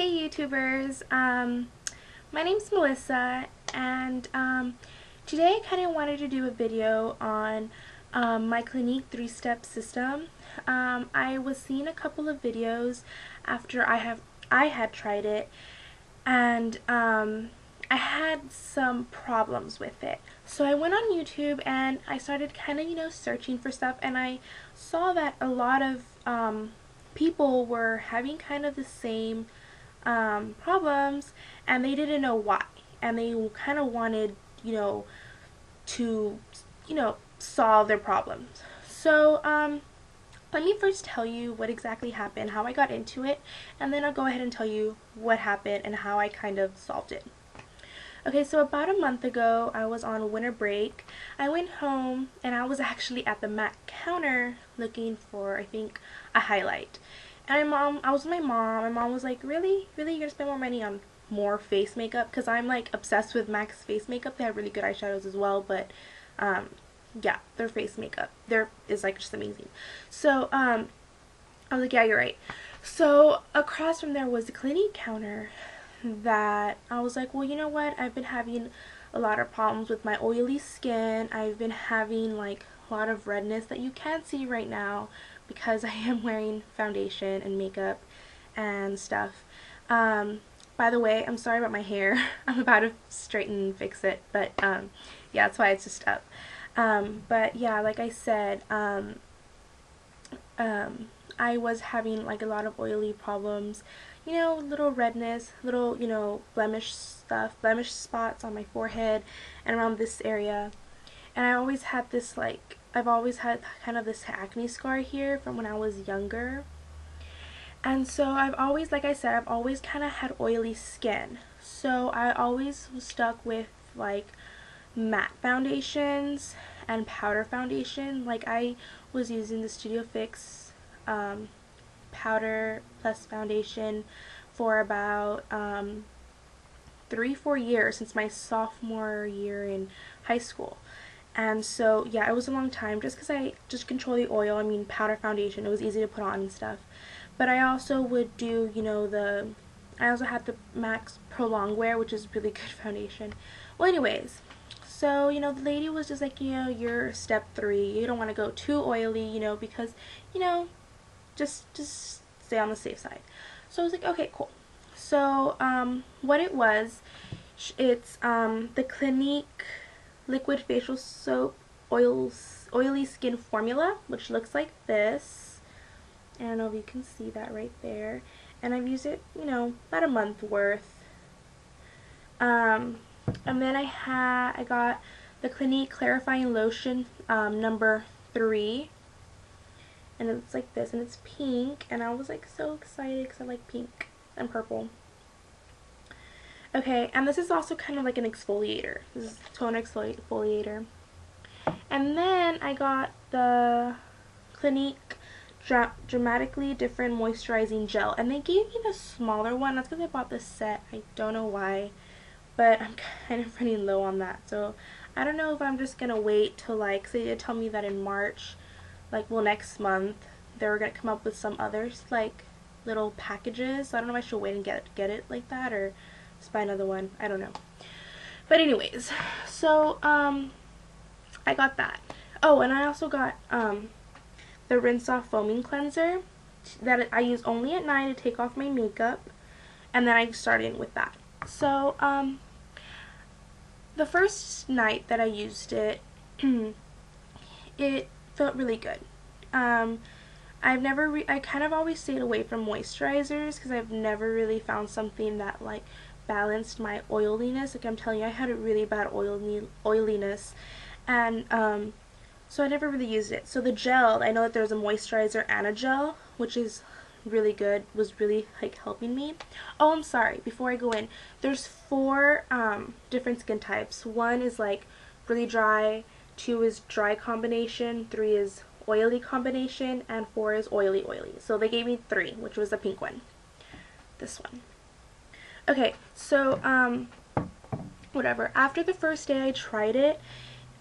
Hey YouTubers, my name's Melissa, and today I kind of wanted to do a video on my Clinique 3-step system. I was seeing a couple of videos after I had tried it, and I had some problems with it. So I went on YouTube and I started kind of searching for stuff, and I saw that a lot of people were having kind of the same problems, and they didn't know why, and they kind of wanted to solve their problems. So let me first tell you what exactly happened, how I got into it, and then I'll go ahead and tell you what happened and how I kind of solved it. Okay, so about a month ago, I was on winter break. I went home and I was actually at the MAC counter looking for, I think, a highlight. And I was with my mom. My mom was like, really? Really? You're gonna spend more money on more face makeup? Because I'm like obsessed with MAC's face makeup. They have really good eyeshadows as well, but yeah, their face makeup is like just amazing. So I was like, yeah, you're right. So across from there was the Clinique counter that I was like, well, you know what? I've been having a lot of problems with my oily skin. I've been having like a lot of redness that you can't see right now because I am wearing foundation and makeup and stuff. By the way, I'm sorry about my hair. I'm about to straighten and fix it, but yeah, that's why it's just up. But yeah, like I said, I was having like a lot of oily problems, little redness, little, blemish spots on my forehead and around this area. And I always had this I've always had kind of this acne scar here from when I was younger. And so I've always, like I said, I've always kind of had oily skin. So I always was stuck with like matte foundations and powder foundation. Like I was using the Studio Fix powder plus foundation for about 3-4 years, since my sophomore year in high school. And so yeah, it was a long time just because I just control the oil. I mean, powder foundation, it was easy to put on and stuff. But I also would do, I also had the MAC Pro Longwear, which is really good foundation. Well, anyways, so, the lady was just like, you're step 3. You don't want to go too oily, because, just stay on the safe side. So I was like, okay, cool. So, what it was, it's the Clinique liquid facial soap oily skin formula, which looks like this. I don't know if you can see that right there. And I've used it, about a month worth. And then I got the Clinique clarifying lotion number 3. And it's like this, and it's pink, and I was like so excited because I like pink and purple. Okay, and this is also kind of like an exfoliator. This is toner exfoliator. And then I got the Clinique Dramatically Different Moisturizing Gel, and they gave me the smaller one. That's because I bought this set. I don't know why, but I'm kind of running low on that. So I don't know if I'm just gonna wait till because they did tell me that in March, next month, they were gonna come up with some others little packages. So I don't know if I should wait and get it like that, or just buy another one. I don't know. But anyways, so I got that. Oh, and I also got the Rinse Off Foaming Cleanser that I use only at night to take off my makeup, and then I started with that. So the first night that I used it, it felt really good. I kind of always stayed away from moisturizers because I've never really found something that balanced my oiliness. I'm telling you, I had a really bad oiliness, and so I never really used it. So the gel, I know that there's a moisturizer and a gel, which is really good, was really helping me. Oh, I'm sorry, before I go in, there's 4 different skin types. 1 is really dry, 2 is dry combination, 3 is oily combination, and 4 is oily. So they gave me 3, which was the pink one. This one. Okay, so whatever. After the first day I tried it,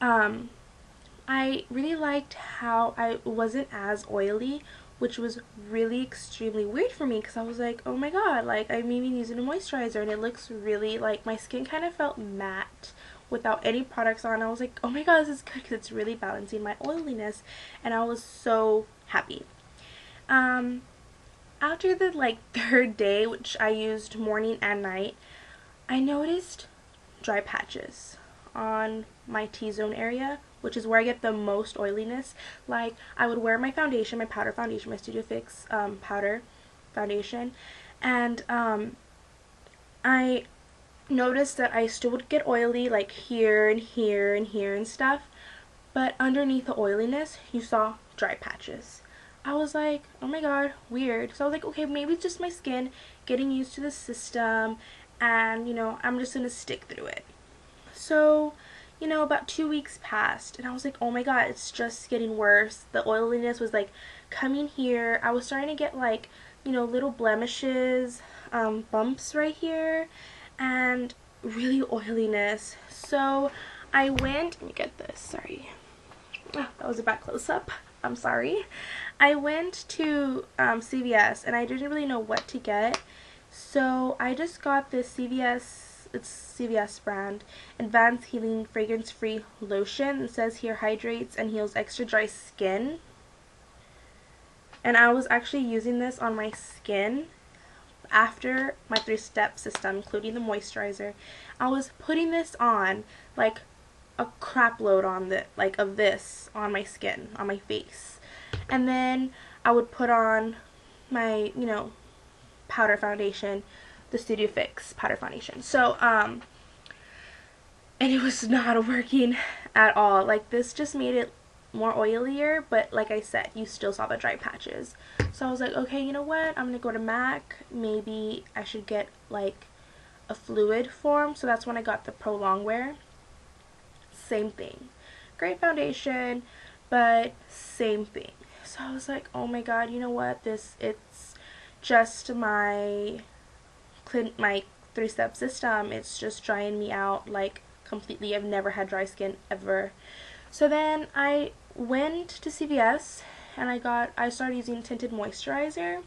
I really liked how I wasn't as oily which was really extremely weird for me because I was like, oh my god, like I'm even using a moisturizer and it looks really, like, my skin kind of felt matte without any products on. I was like, oh my god, this is good because it's really balancing my oiliness, and I was so happy. After the like third day, which I used morning and night, I noticed dry patches on my T-zone area, which is where I get the most oiliness. Like, I would wear my foundation, my powder foundation, my Studio Fix powder foundation, and I noticed that I still would get oily, like here and here and here and stuff, but underneath the oiliness, you saw dry patches. I was like, oh my god, weird. So I was like, okay, maybe it's just my skin getting used to the system, and, you know, I'm just gonna stick through it. So, you know, about 2 weeks passed, and I was like, oh my god, it's just getting worse. The oiliness was like coming here. I was starting to get, like, you know, little blemishes, bumps right here, and really oiliness. So I went, let me get this, sorry. Oh, that was a bad close up. I'm sorry. I went to CVS and I didn't really know what to get. So I just got this it's CVS brand, Advanced Healing Fragrance Free Lotion. It says here hydrates and heals extra dry skin. And I was actually using this on my skin after my 3-step system, including the moisturizer. I was putting this on like a crap load on of this on my skin, on my face, and then I would put on my, you know, powder foundation, the Studio Fix powder foundation. So and it was not working at all. Like, this just made it more oilier, but like I said, you still saw the dry patches. So I was like, okay, you know what, I'm gonna go to MAC. Maybe I should get like a fluid form. So that's when I got the Pro Longwear. Same thing, great foundation, but same thing. So I was like, oh my god, you know what, it's just my 3-step system. It's just drying me out like completely. I've never had dry skin ever. So then I went to CVS and I started using tinted moisturizer,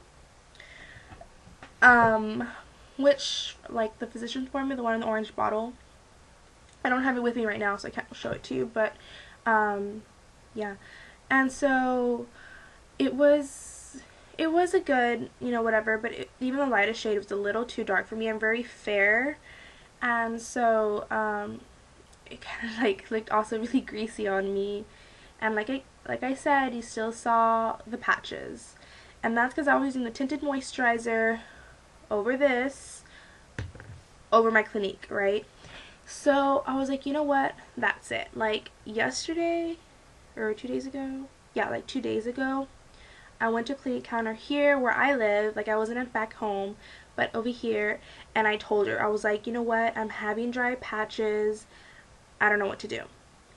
which, like, the physician's formula, the one in the orange bottle. I don't have it with me right now, so I can't show it to you, but yeah. And so it was a good, you know, whatever, but even the lightest shade was a little too dark for me. I'm very fair, and so it kind of like looked also really greasy on me, and like I said, you still saw the patches, and that's because I was using the tinted moisturizer over my Clinique, right? So I was like, you know what, that's it. Like, yesterday or 2 days ago, yeah, like 2 days ago, I went to a Clinique counter here where I live. Like, I wasn't back home, but over here, and I told her, I was like, you know what, I'm having dry patches, I don't know what to do.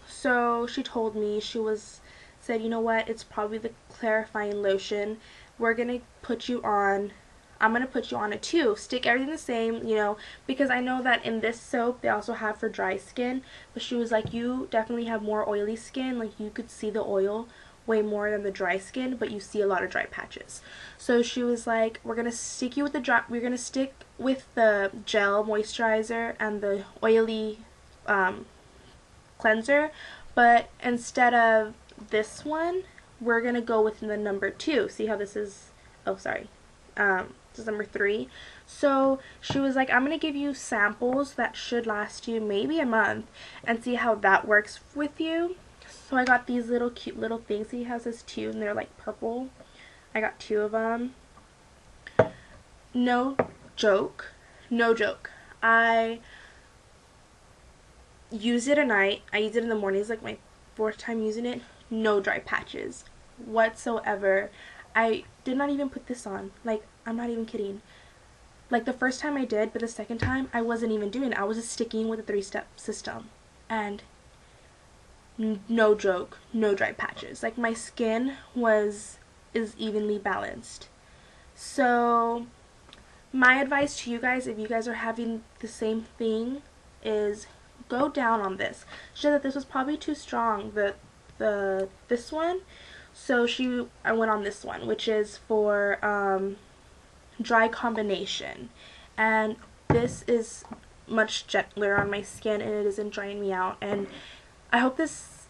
So she told me, said, you know what, it's probably the clarifying lotion. I'm gonna put you on a tube. Stick everything the same, you know, because I know that in this soap they also have for dry skin, but she was like, you definitely have more oily skin. Like, you could see the oil way more than the dry skin, but you see a lot of dry patches. So she was like, we're gonna stick with the gel moisturizer and the oily cleanser, but instead of this one, we're gonna go with the number 2. See how this is, oh sorry, this is number 3. So she was like, I'm gonna give you samples that should last you maybe a month and see how that works with you. So I got these little cute little things. He has this 2 and they're like purple. I got 2 of them. No joke, I use it at night. I use it in the mornings, like my 4th time using it. No dry patches whatsoever. I did not even put this on. Like, I'm not even kidding. Like, the first time I did, but the second time I wasn't even doing it. I was just sticking with the 3-step system, and no joke, no dry patches. Like, my skin is evenly balanced. So my advice to you guys, if you guys are having the same thing, is go down on this. She said that this was probably too strong, this one. So I went on this one, which is for dry combination, and this is much gentler on my skin and it isn't drying me out, and I hope this,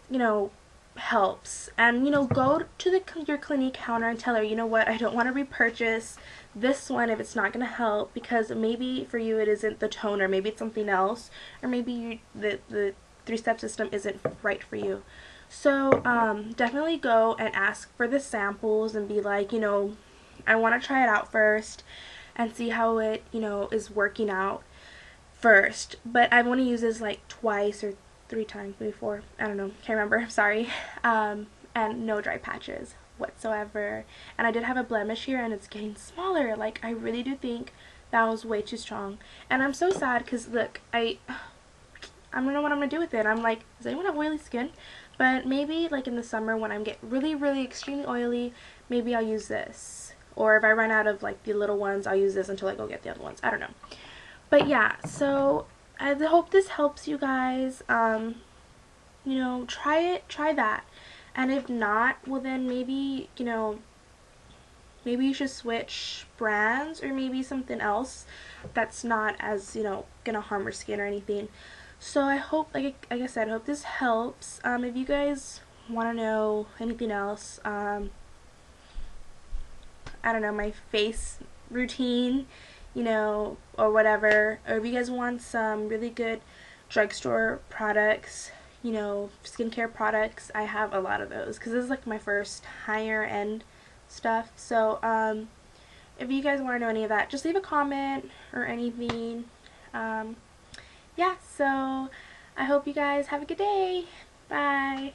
helps. And go to your Clinique counter and tell her, you know what, I don't want to repurchase this one if it's not going to help, because maybe for you it isn't the toner, maybe it's something else, or maybe the three-step system isn't right for you. So definitely go and ask for the samples and be like, I want to try it out first and see how it, is working out first. But I want to use this like twice or 3 times, maybe 4. I don't know. Can't remember. I'm sorry. And no dry patches whatsoever. And I did have a blemish here and it's getting smaller. Like, I really do think that was way too strong. And I'm so sad because, look, I don't know what I'm going to do with it. I'm like, does anyone have oily skin? But maybe like in the summer when I'm getting really, really extremely oily, maybe I'll use this. Or if I run out of like the little ones, I'll use this until I go get the other ones. I don't know. But yeah, so I hope this helps you guys. Try it, try that. And if not, well then maybe, maybe you should switch brands or maybe something else that's not as, gonna harm your skin or anything. So I hope, like I said, I hope this helps. If you guys want to know anything else, I don't know, my face routine, or whatever, or if you guys want some really good drugstore products, skincare products, I have a lot of those because this is like my first higher end stuff. So if you guys want to know any of that, just leave a comment or anything. Yeah, so I hope you guys have a good day. Bye.